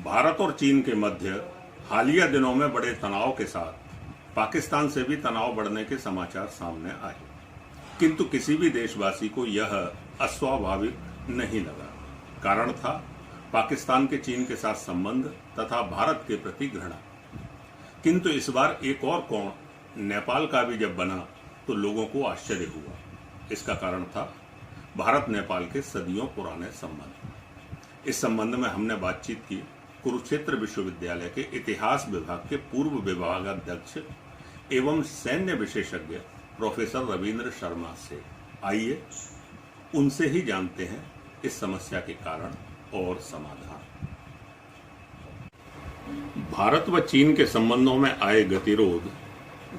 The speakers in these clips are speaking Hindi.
भारत और चीन के मध्य हालिया दिनों में बड़े तनाव के साथ पाकिस्तान से भी तनाव बढ़ने के समाचार सामने आए, किंतु किसी भी देशवासी को यह अस्वाभाविक नहीं लगा। कारण था पाकिस्तान के चीन के साथ संबंध तथा भारत के प्रति घृणा। किंतु इस बार एक और कोण नेपाल का भी जब बना तो लोगों को आश्चर्य हुआ। इसका कारण था भारत नेपाल के सदियों पुराने संबंध। इस संबंध में हमने बातचीत की कुरुक्षेत्र विश्वविद्यालय के इतिहास विभाग के पूर्व विभागाध्यक्ष एवं सैन्य विशेषज्ञ प्रोफेसर रविंद्र शर्मा से। आइए उनसे ही जानते हैं इस समस्या के कारण और समाधान। भारत व चीन के संबंधों में आए गतिरोध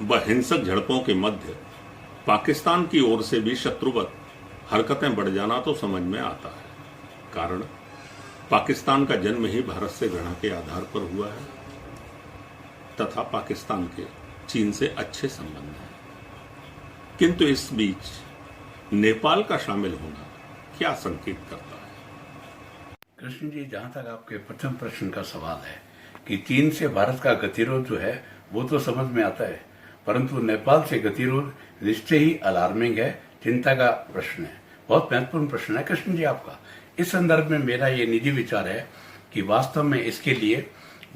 व हिंसक झड़पों के मध्य पाकिस्तान की ओर से भी शत्रुवत हरकतें बढ़ जाना तो समझ में आता है। कारण पाकिस्तान का जन्म ही भारत से घृणा के आधार पर हुआ है तथा पाकिस्तान के चीन से अच्छे संबंध हैं। किंतु इस बीच नेपाल का शामिल होना क्या संकेत करता है? कृष्ण जी, जहां तक आपके प्रथम प्रश्न का सवाल है कि चीन से भारत का गतिरोध जो है वो तो समझ में आता है, परंतु नेपाल से गतिरोध निश्चय ही अलार्मिंग है, चिंता का प्रश्न है, बहुत महत्वपूर्ण प्रश्न है कृष्ण जी आपका। इस संदर्भ में मेरा ये निजी विचार है कि वास्तव में इसके लिए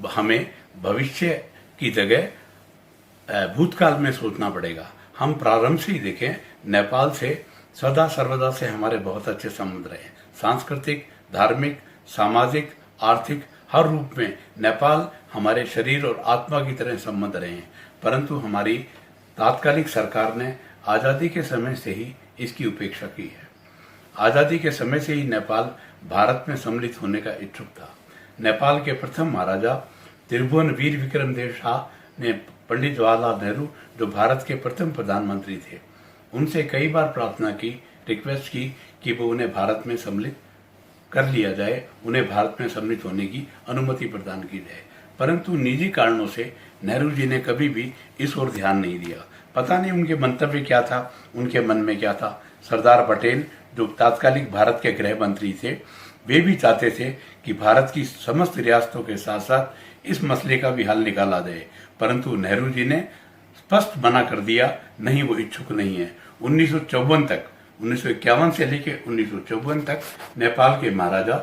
हमें भविष्य की जगह भूतकाल में सोचना पड़ेगा। हम प्रारंभ से ही देखें, नेपाल से सदा सर्वदा से हमारे बहुत अच्छे संबंध रहे, सांस्कृतिक, धार्मिक, सामाजिक, आर्थिक, हर रूप में नेपाल हमारे शरीर और आत्मा की तरह संबंध रहे हैं। परंतु हमारी तात्कालिक सरकार ने आजादी के समय से ही इसकी उपेक्षा की है। आजादी के समय से ही नेपाल भारत में सम्मिलित होने का इच्छुक था। नेपाल के प्रथम महाराजा त्रिभुवन वीर विक्रम देव शाह ने पंडित जवाहरलाल नेहरू, जो भारत के प्रथम प्रधानमंत्री थे, उनसे कई बार प्रार्थना की, रिक्वेस्ट की कि वो उन्हें भारत में सम्मिलित कर लिया जाए, उन्हें भारत में सम्मिलित होने की अनुमति प्रदान की जाए। परंतु निजी कारणों से नेहरू जी ने कभी भी इस ओर ध्यान नहीं दिया। पता नहीं उनके मंतव्य क्या था, उनके मन में क्या था। सरदार पटेल, जो तात्कालिक भारत के गृह मंत्री थे, वे भी चाहते थे कि भारत की समस्त रियासतों के साथ साथ इस मसले का भी हल निकाला जाए, परंतु नेहरू जी ने स्पष्ट मना कर दिया, नहीं, वो इच्छुक नहीं है। 1954 तक, 1951 से लेकर 1954 तक नेपाल के महाराजा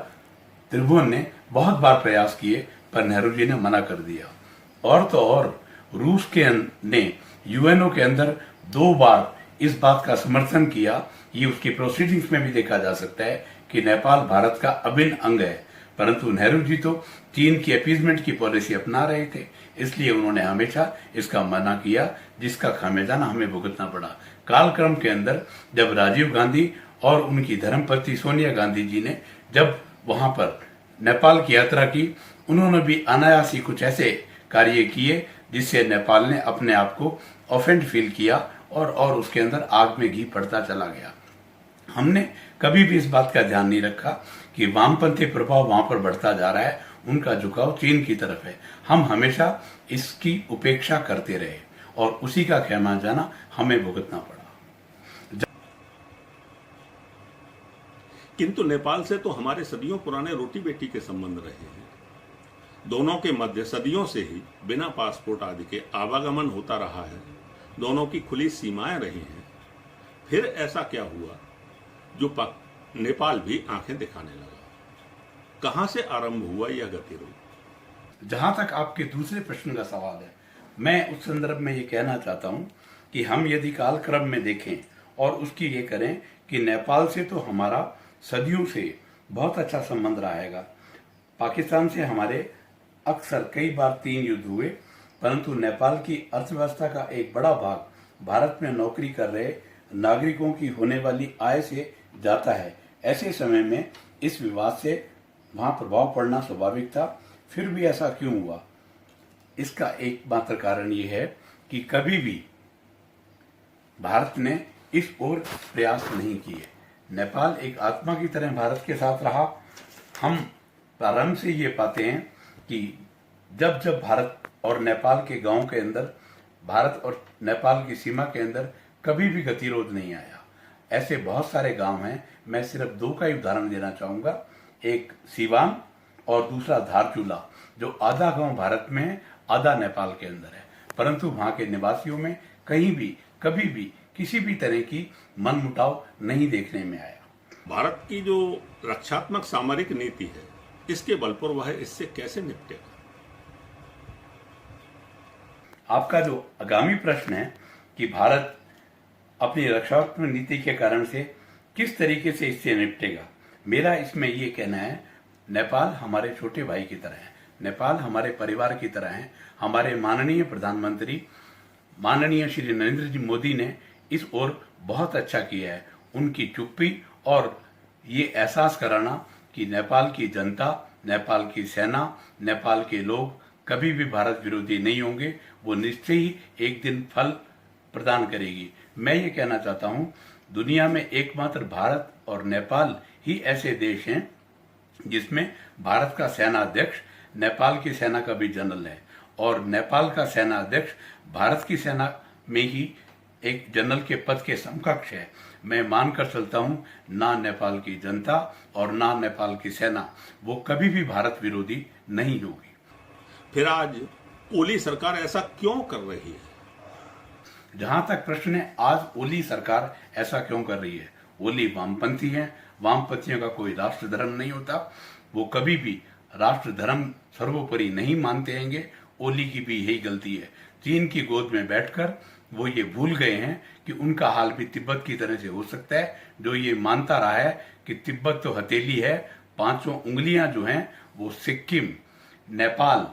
त्रिभुवन ने बहुत बार प्रयास किए, पर नेहरू जी ने मना कर दिया। और तो और रूस ने यूएनओ के अंदर 2 बार इस बात का समर्थन किया, ये उसकी प्रोसीडिंग्स में भी देखा जा सकता है कि नेपाल भारत का अभिन्न अंग है। परंतु नेहरू जी तो चीन की अपीजमेंट की पॉलिसी अपना रहे थे, इसलिए उन्होंने हमेशा इसका मना किया, जिसका खामियाजा हमें भुगतना पड़ा। कालक्रम के अंदर जब राजीव गांधी और उनकी धर्मपत्नी सोनिया गांधी जी ने जब वहां पर नेपाल की यात्रा की, उन्होंने भी अनायास ही कुछ ऐसे कार्य किए जिससे नेपाल ने अपने आप को ऑफेंड फील किया और उसके अंदर आग में घी पड़ता चला गया। हमने कभी भी इस बात का ध्यान नहीं रखा कि वामपंथी प्रभाव वहां पर बढ़ता जा रहा है, उनका झुकाव चीन की तरफ है। हम हमेशा इसकी उपेक्षा करते रहे और उसी का खामियाजा हमें भुगतना पड़ा। किंतु नेपाल से तो हमारे सदियों पुराने रोटी बेटी के संबंध रहे हैं। दोनों के मध्य सदियों से ही बिना पासपोर्ट आदि के आवागमन होता रहा है, दोनों की खुली सीमाएं रही हैं। फिर ऐसा क्या हुआ जो नेपाल भी आंखें दिखाने लगा? कहां से आरंभ हुआ यह गतिरोध? जहां तक आपके दूसरे प्रश्न का सवाल है, मैं उस संदर्भ में ये कहना चाहता हूं कि हम यदि कालक्रम में देखें और उसकी ये करें कि नेपाल से तो हमारा सदियों से बहुत अच्छा संबंध रहेगा। पाकिस्तान से हमारे अक्सर कई बार 3 युद्ध हुए, परंतु नेपाल की अर्थव्यवस्था का एक बड़ा भाग भारत में नौकरी कर रहे नागरिकों की होने वाली आय से जाता है। ऐसे समय में इस विवाद से वहां प्रभाव पड़ना स्वाभाविक था। फिर भी ऐसा क्यों हुआ? इसका एकमात्र कारण ये है कि कभी भी भारत ने इस ओर प्रयास नहीं किए। नेपाल एक आत्मा की तरह भारत के साथ रहा। हम प्रारंभ से ये पाते हैं कि जब जब भारत और नेपाल के गांव के अंदर, भारत और नेपाल की सीमा के अंदर कभी भी गतिरोध नहीं आया। ऐसे बहुत सारे गांव हैं, मैं सिर्फ 2 का ही उदाहरण देना चाहूंगा। एक सिवान और दूसरा धारचूला। जो आधा गांव भारत में है, आधा नेपाल के अंदर है, परंतु वहां के निवासियों में कहीं भी कभी भी किसी भी तरह की मनमुटाव नहीं देखने में आया। भारत की जो रक्षात्मक सामरिक नीति है, इसके बल पर वह इससे कैसे निपटेगा? आपका जो आगामी प्रश्न है कि भारत अपनी रक्षात्मक नीति के कारण से किस तरीके से इससे निपटेगा, मेरा इसमें ये कहना है, नेपाल हमारे छोटे भाई की तरह है, नेपाल हमारे परिवार की तरह है। हमारे माननीय प्रधानमंत्री माननीय श्री नरेंद्र जी मोदी ने इस ओर बहुत अच्छा किया है। उनकी चुप्पी और ये एहसास कराना कि नेपाल की जनता, नेपाल की सेना, नेपाल के लोग कभी भी भारत विरोधी नहीं होंगे, वो निश्चय ही एक दिन फल प्रदान करेगी। मैं ये कहना चाहता हूँ, दुनिया में एकमात्र भारत और नेपाल ही ऐसे देश हैं जिसमें भारत का सेना अध्यक्ष नेपाल की सेना का भी जनरल है और नेपाल का सेना अध्यक्ष भारत की सेना में ही एक जनरल के पद के समकक्ष है। मैं मानकर चलता हूं, ना नेपाल की जनता और ना नेपाल की सेना वो कभी भी भारत विरोधी नहीं होगी। फिर आज ओली सरकार ऐसा क्यों कर रही है? जहां तक प्रश्न है, आज ओली सरकार ऐसा क्यों कर रही है? ओली वामपंथी है, वामपंथियों का कोई राष्ट्र धर्म नहीं होता, वो कभी भी राष्ट्र धर्म सर्वोपरि नहीं मानते हैंगे। ओली की भी यही गलती है। चीन की गोद में बैठकर वो ये भूल गए हैं कि उनका हाल भी तिब्बत की तरह से हो सकता है, जो ये मानता रहा है कि तिब्बत तो हथेली है, पांचों उंगलियां जो हैं वो सिक्किम, नेपाल,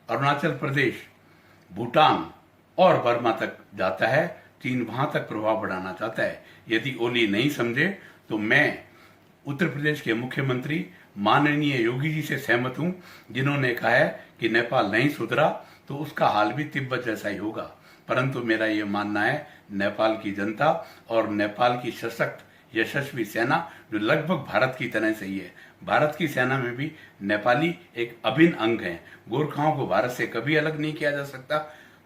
अरुणाचल प्रदेश, भूटान और बर्मा तक जाता है। चीन वहां तक प्रभाव बढ़ाना चाहता है। यदि ओली नहीं समझे तो मैं उत्तर प्रदेश के मुख्यमंत्री माननीय योगी जी से सहमत हूं, जिन्होंने कहा है कि नेपाल नहीं सुधरा तो उसका हाल भी तिब्बत जैसा ही होगा। परंतु मेरा ये मानना है, नेपाल की जनता और नेपाल की सशक्त यशस्वी सेना जो लगभग भारत की तरह से ही है, भारत की सेना में भी नेपाली एक अभिन्न अंग है। गोरखाओं को भारत से कभी अलग नहीं किया जा सकता,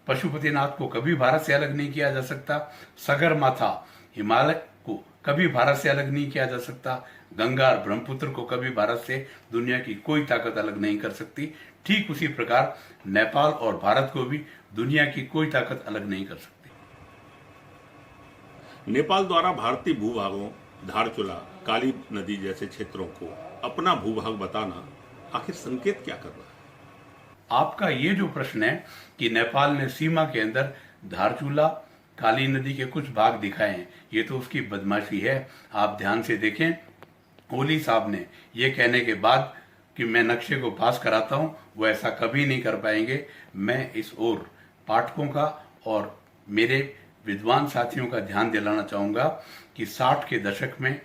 पशुपतिनाथ को कभी भारत से अलग नहीं किया जा सकता, सगरमाथा हिमालय को कभी भारत से अलग नहीं किया जा सकता, गंगा और ब्रह्मपुत्र को कभी भारत से दुनिया की कोई ताकत अलग नहीं कर सकती। ठीक उसी प्रकार नेपाल और भारत को भी दुनिया की कोई ताकत अलग नहीं कर सकती। नेपाल द्वारा भारतीय भूभागों, धारचूला, काली नदी जैसे क्षेत्रों को अपना भूभाग बताना आखिर संकेत क्या कर रहा है? आपका ये जो प्रश्न है कि नेपाल ने सीमा के अंदर धारचूला, काली नदी के कुछ भाग दिखाए हैं, ये तो उसकी बदमाशी है। आप ध्यान से देखें, ओली साहब ने ये कहने के बाद कि मैं नक्शे को पास कराता हूं, वो ऐसा कभी नहीं कर पाएंगे। मैं इस ओर पाठकों का और मेरे विद्वान साथियों का ध्यान दिलाना चाहूंगा कि 60 के दशक में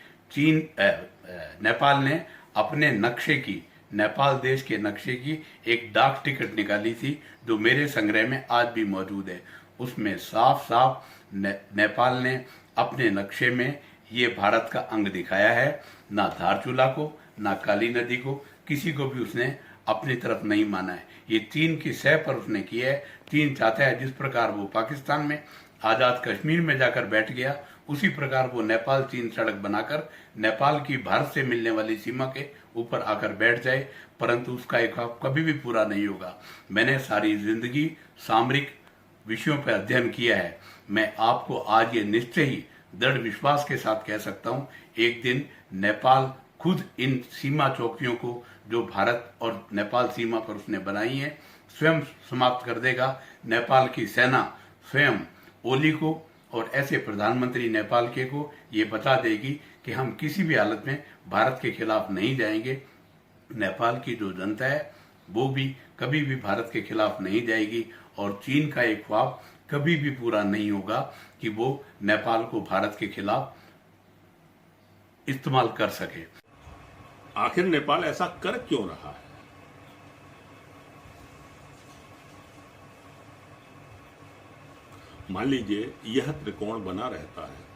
नेपाल ने अपने नक्शे की, नेपाल देश के नक्शे की एक डाक टिकट निकाली थी, जो मेरे संग्रह में आज भी मौजूद है। उसमें साफ साफ नेपाल ने अपने नक्शे में ये भारत का अंग दिखाया है। ना धारचूला को, ना काली नदी को, किसी को भी उसने अपनी तरफ नहीं माना है। ये चीन की सह पर उसने किया है। चीन चाहता है जिस प्रकार वो पाकिस्तान में आजाद कश्मीर में जाकर बैठ गया, उसी प्रकार वो नेपाल चीन सड़क बनाकर नेपाल की भारत से मिलने वाली सीमा के ऊपर आकर बैठ जाए, परंतु उसका एक ख्वाब कभी भी पूरा नहीं होगा। मैंने सारी जिंदगी सामरिक विषयों पर अध्ययन किया है। मैं आपको आज ये निश्चय ही दृढ़ विश्वास के साथ कह सकता हूं, एक दिन नेपाल खुद इन सीमा चौकियों को जो भारत और नेपाल सीमा पर उसने बनाई है स्वयं समाप्त कर देगा। नेपाल की सेना स्वयं ओली को और ऐसे प्रधानमंत्री नेपाल के को ये बता देगी कि हम किसी भी हालत में भारत के खिलाफ नहीं जाएंगे। नेपाल की जो जनता है वो भी कभी भी भारत के खिलाफ नहीं जाएगी और चीन का एक ख्वाब कभी भी पूरा नहीं होगा कि वो नेपाल को भारत के खिलाफ इस्तेमाल कर सके। आखिर नेपाल ऐसा कर क्यों रहा है? मान लीजिए यह त्रिकोण बना रहता है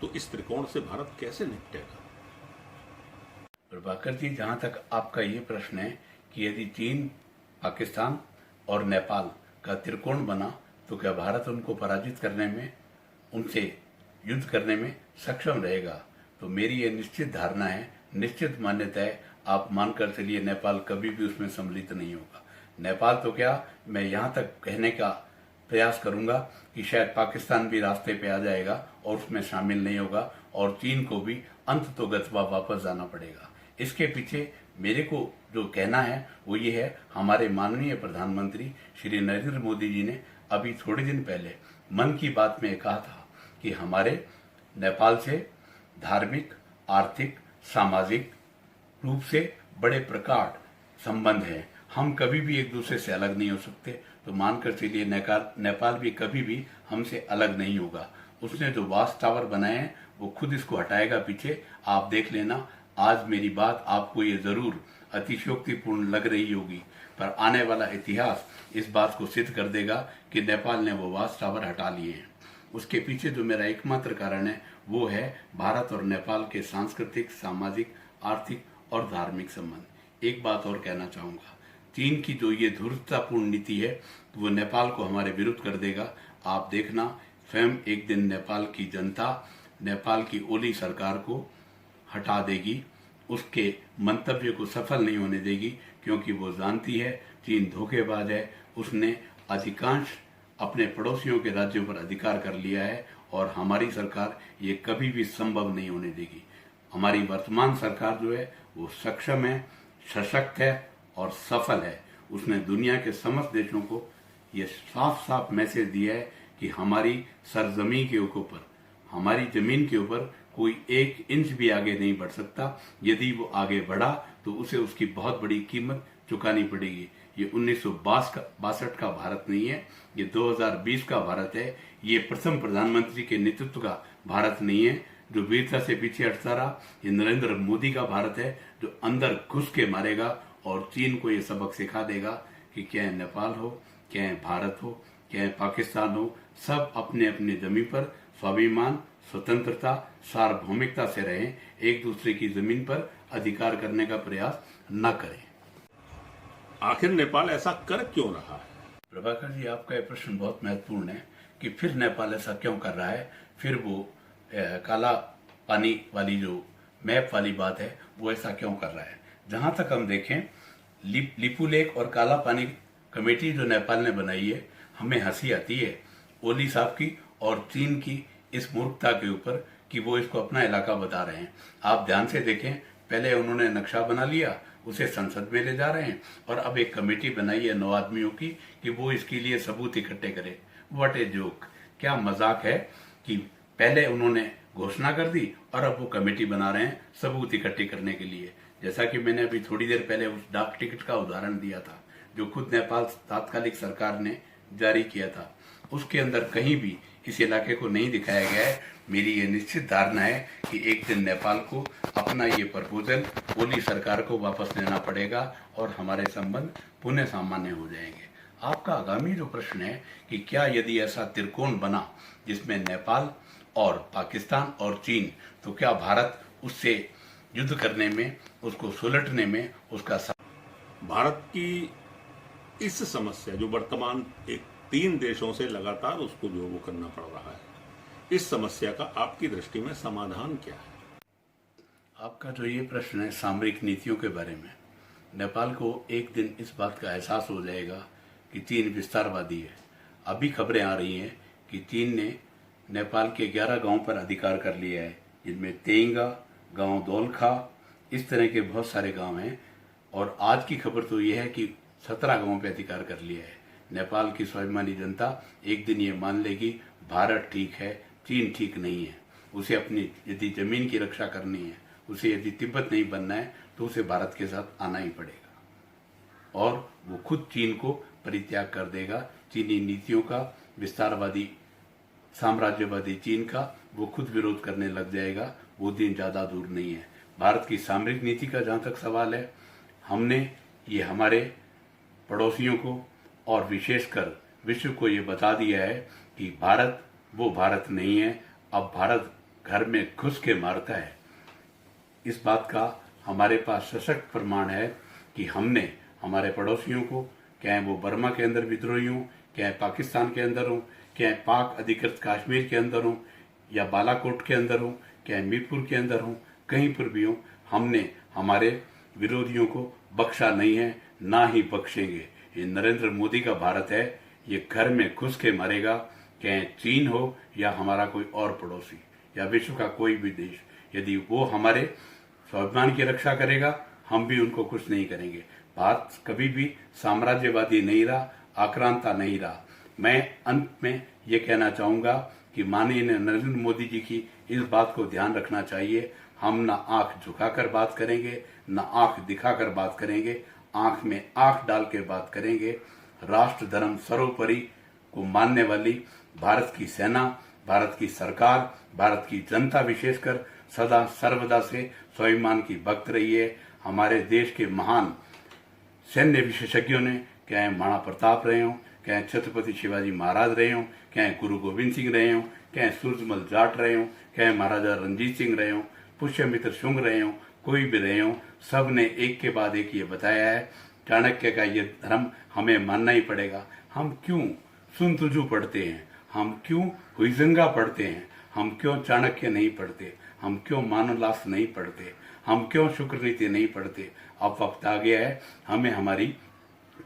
तो इस त्रिकोण से भारत कैसे निपटेगा? प्रभाकर जी, जहां तक आपका ये प्रश्न है कि यदि चीन, पाकिस्तान और नेपाल का त्रिकोण बना तो क्या भारत उनको पराजित करने में, उनसे युद्ध करने में सक्षम रहेगा? तो मेरी ये निश्चित धारणा है, निश्चित मान्यता है, आप मानकर चलिए नेपाल कभी भी उसमें सम्मिलित नहीं होगा। नेपाल तो क्या, मैं यहाँ तक कहने का प्रयास करूंगा कि शायद पाकिस्तान भी रास्ते पे आ जाएगा और उसमें शामिल नहीं होगा और चीन को भी अंततोगत्वा वापस जाना पड़ेगा। इसके पीछे मेरे को जो कहना है वो ये है, हमारे माननीय प्रधानमंत्री श्री नरेंद्र मोदी जी ने अभी थोड़े दिन पहले मन की बात में कहा था कि हमारे नेपाल से धार्मिक, आर्थिक, सामाजिक रूप से बड़े प्रगाढ़ संबंध है। हम कभी भी एक दूसरे से अलग नहीं हो सकते, तो मानकर चलिए नेपाल भी कभी भी हमसे अलग नहीं होगा। उसने जो वास टावर बनाए हैं वो खुद इसको हटाएगा पीछे। आप देख लेना, आज मेरी बात आपको ये जरूर अतिशयोक्तिपूर्ण लग रही होगी, पर आने वाला इतिहास इस बात को सिद्ध कर देगा कि नेपाल ने वो वास टावर हटा लिए हैं। उसके पीछे जो मेरा एकमात्र कारण है वो है भारत और नेपाल के सांस्कृतिक, सामाजिक, आर्थिक और धार्मिक संबंध। एक बात और कहना चाहूंगा, चीन की जो ये धूर्ततापूर्ण नीति है वो नेपाल को हमारे विरुद्ध कर देगा। आप देखना, स्वयं एक दिन नेपाल की जनता नेपाल की ओली सरकार को हटा देगी, उसके मंतव्य को सफल नहीं होने देगी, क्योंकि वो जानती है चीन धोखेबाज है। उसने अधिकांश अपने पड़ोसियों के राज्यों पर अधिकार कर लिया है और हमारी सरकार ये कभी भी संभव नहीं होने देगी। हमारी वर्तमान सरकार जो है वो सक्षम है, सशक्त है और सफल है। उसने दुनिया के समस्त देशों को ये साफ साफ मैसेज दिया है कि हमारी सरजमी के ऊपर, हमारी जमीन के ऊपर कोई 1 इंच भी आगे नहीं बढ़ सकता। यदि वो आगे बढ़ा तो उसे उसकी बहुत बड़ी कीमत चुकानी पड़ेगी। ये 1962 का भारत नहीं है, ये 2020 का भारत है। ये प्रथम प्रधानमंत्री के नेतृत्व का भारत नहीं है जो वीरता से पीछे हटता रहा। ये नरेंद्र मोदी का भारत है जो अंदर घुस के मारेगा और चीन को ये सबक सिखा देगा कि चाहे नेपाल हो, चाहे भारत हो, चाहे पाकिस्तान हो, सब अपने अपने जमीन पर स्वाभिमान, स्वतंत्रता, सार्वभौमिकता से रहें, एक दूसरे की जमीन पर अधिकार करने का प्रयास न करें। आखिर नेपाल ऐसा कर क्यों रहा है? प्रभाकर जी, आपका यह प्रश्न बहुत महत्वपूर्ण है कि फिर नेपाल ऐसा क्यों कर रहा है। फिर वो काला पानी वाली जो मैप वाली बात है वो ऐसा क्यों कर रहा है। जहां तक हम देखें, लिपू लेक और काला पानी कमेटी जो नेपाल ने बनाई है, हमें हंसी आती है ओली साहब की और चीन की इस मूर्खता के ऊपर कि वो इसको अपना इलाका बता रहे हैं। आप ध्यान से देखें, पहले उन्होंने नक्शा बना लिया, उसे संसद में ले जा रहे हैं और अब एक कमेटी बनाई है 9 आदमियों की कि वो इसके लिए सबूत इकट्ठे करे। व्हाट ए जोक, क्या मजाक है कि पहले उन्होंने घोषणा कर दी और अब वो कमेटी बना रहे हैं सबूत इकट्ठे करने के लिए। जैसा कि मैंने अभी थोड़ी देर पहले उस डाक टिकट का उदाहरण दिया था जो खुद नेपाल तात्कालिक सरकार ने जारी किया था, उसके अंदर कहीं भी इस इलाके को नहीं दिखाया गया है। मेरी ये निश्चित धारणा है कि एक दिन नेपाल को अपना ये प्रपोजल ओली सरकार को वापस लेना पड़ेगा और हमारे संबंध पुनः सामान्य हो जाएंगे। आपका आगामी जो प्रश्न है कि क्या यदि ऐसा त्रिकोण बना जिसमें नेपाल और पाकिस्तान और चीन, तो क्या भारत उससे युद्ध करने में, उसको सुलटने में उसका भारत की इस समस्या जो वर्तमान 3 देशों से लगातार उसको जो वो करना पड़ रहा है, इस समस्या का आपकी दृष्टि में समाधान क्या है? आपका जो ये प्रश्न है सामरिक नीतियों के बारे में, नेपाल को एक दिन इस बात का एहसास हो जाएगा कि चीन विस्तारवादी है। अभी खबरें आ रही हैं कि चीन ने नेपाल के 11 गांव पर अधिकार कर लिया है, जिनमें तेंगा, गांव दोलखा, इस तरह के बहुत सारे गांव हैं। और आज की खबर तो यह है कि 17 गांवों पर अधिकार कर लिया है। नेपाल की स्वाभिमानी जनता एक दिन ये मान लेगी भारत ठीक है, चीन ठीक नहीं है। उसे अपनी यदि जमीन की रक्षा करनी है, उसे यदि तिब्बत नहीं बनना है, तो उसे भारत के साथ आना ही पड़ेगा और वो खुद चीन को परित्याग कर देगा। चीनी नीतियों का, विस्तारवादी साम्राज्यवादी चीन का वो खुद विरोध करने लग जाएगा। वो दिन ज्यादा दूर नहीं है। भारत की सामरिक नीति का जहां तक सवाल है, हमने ये हमारे पड़ोसियों को और विशेषकर विश्व को ये बता दिया है कि भारत वो भारत नहीं है। अब भारत घर में घुस के मारता है। इस बात का हमारे पास सशक्त प्रमाण है कि हमने हमारे पड़ोसियों को, चाहे वो बर्मा के अंदर विद्रोही हों, चाहे पाकिस्तान के अंदर हों, चाहे पाक अधिकृत कश्मीर के अंदर हों या बालाकोट के अंदर हों, चाहे मीरपुर के अंदर हों, कहीं पर भी हों, हमने हमारे विरोधियों को बख्शा नहीं है, ना ही बख्शेंगे। ये नरेंद्र मोदी का भारत है, ये घर में घुस के मरेगा, चाहे चीन हो या हमारा कोई और पड़ोसी या विश्व का कोई भी देश। यदि वो हमारे स्वाभिमान की रक्षा करेगा, हम भी उनको कुछ नहीं करेंगे। भारत कभी भी साम्राज्यवादी नहीं रहा, आक्रांता नहीं रहा। मैं अंत में ये कहना चाहूंगा कि माननीय नरेंद्र मोदी जी की इस बात को ध्यान रखना चाहिए। हम ना आंख झुकाकर बात करेंगे, ना आंख दिखाकर बात करेंगे, आंख में आंख डाल के बात करेंगे। राष्ट्र धर्म सर्वोपरि को मानने वाली भारत की सेना, भारत की सरकार, भारत की जनता विशेषकर सदा सर्वदा से स्वाभिमान की भक्त रही है। हमारे देश के महान सैन्य विशेषज्ञों ने, चाहे महाराणा प्रताप रहे हों, चाहे छत्रपति शिवाजी महाराज रहे हों, चाहे गुरु गोविंद सिंह रहे हों, चाहे सूरजमल जाट रहे हों, चाहे महाराजा रणजीत सिंह रहे हों, पुष्यमित्र शुंग रहे हों, कोई भी रहे हों, सब ने एक के बाद एक ये बताया है, चाणक्य का ये धर्म हमें मानना ही पड़ेगा। हम क्यों सुन तुजु पढ़ते हैं, हम क्यों हुइजंगा पढ़ते हैं, हम क्यों चाणक्य नहीं पढ़ते, हम क्यों मानवलास नहीं पढ़ते, हम क्यों शुक्र नीति नहीं पढ़ते। अब वक्त आ गया है, हमें हमारी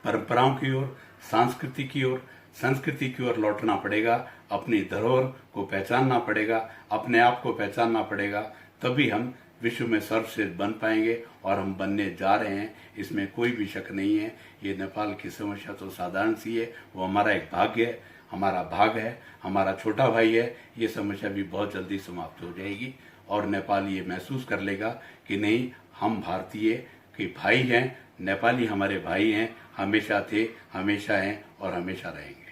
परंपराओं की ओर, संस्कृति की ओर, संस्कृति की ओर लौटना पड़ेगा। अपनी धरोहर को पहचानना पड़ेगा, अपने आप को पहचानना पड़ेगा, तभी हम विश्व में सर्वश्रेष्ठ बन पाएंगे, और हम बनने जा रहे हैं, इसमें कोई भी शक नहीं है। ये नेपाल की समस्या तो साधारण सी है, वो हमारा एक भाग्य है, हमारा भाग है, हमारा छोटा भाई है। ये समस्या भी बहुत जल्दी समाप्त हो जाएगी और नेपाल ये महसूस कर लेगा कि नहीं, हम भारतीय के भाई हैं, नेपाली हमारे भाई हैं, हमेशा थे, हमेशा हैं और हमेशा रहेंगे।